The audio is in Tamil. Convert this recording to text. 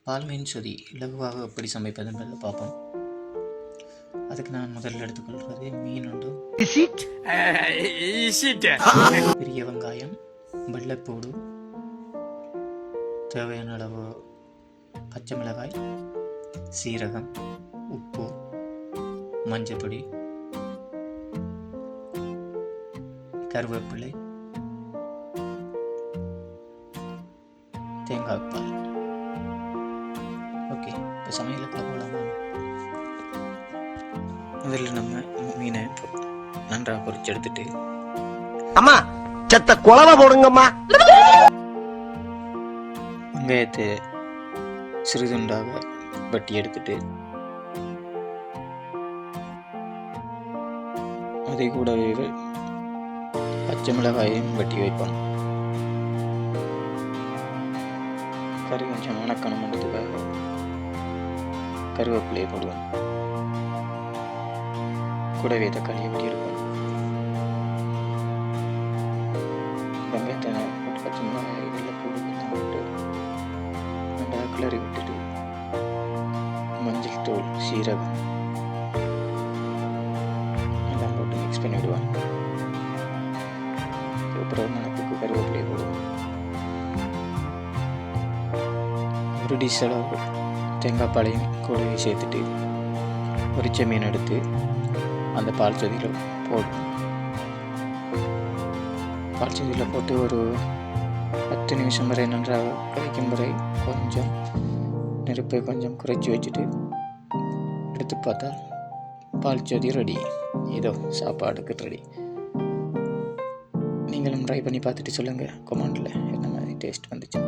பால் மீன் சொதி இலகுவாக எப்படி சமைப்பது என்பதை பார்ப்போம். அதுக்கு நான் முதல்ல எடுத்துக்கொள்வது மீன் உண்டு, பெரிய வெங்காயம், வெள்ளைப்பூடு, தேவையான அளவு பச்சை மிளகாய், சீரகம், உப்பு, மஞ்சப்பொடி, கருவேப்பிலை, தேங்காய் பால். ஓகே, இப்போ சமையலுக்குள்ள போகலாமா? முதல்ல நம்ம மீனை நன்றாக பொரிச்சு எடுத்துட்டு அம்மா செத்த குழவை போடுங்கம்மா. வெங்காயத்தை சிறிதுண்டாக வெட்டி எடுத்துட்டு அதை கூடவே பச்சை மிளகாயையும் வெட்டி வைப்போம். கறி கொஞ்சம் வணக்கணும் பண்ணுறதுக்காக கருவேப்பிலையை போடுவோம். கூடவே தக்காளியை வெட்டி எடுப்போம். வெங்காயத்தை போட்டு பச்சை மிளகாய் வெள்ளைப்பூடு எல்லாம் போட்டு நல்லா கிளறி விட்டுட்டு மஞ்சள் தூள், சீரகம் எல்லாம் போட்டு மிக்ஸ் பண்ணி விடுவோம். அதுக்கப்புறம் மணத்துக்கு கருவேப்பிலையை போடுவோம். ஒரு டிஷ் அளவு தேங்காய் பாலையும் கூடவே சேர்த்துட்டு பொரிச்ச மீன் எடுத்து அந்த பால் சொதியில் போடும். பால் சொதியில் போட்டு ஒரு 10 நிமிஷம் வரை நன்றாக கொதிக்கும் வரை கொஞ்சம் நெருப்பை கொஞ்சம் குறைச்சி வச்சுட்டு எடுத்து பார்த்தால் பால் சொதி ரெடி. ஏதோ சாப்பாடுக்கு ரெடி. நீங்களும் ட்ரை பண்ணி பார்த்துட்டு சொல்லுங்கள் கமெண்டில் என்ன மாதிரி டேஸ்ட் வந்துச்சு.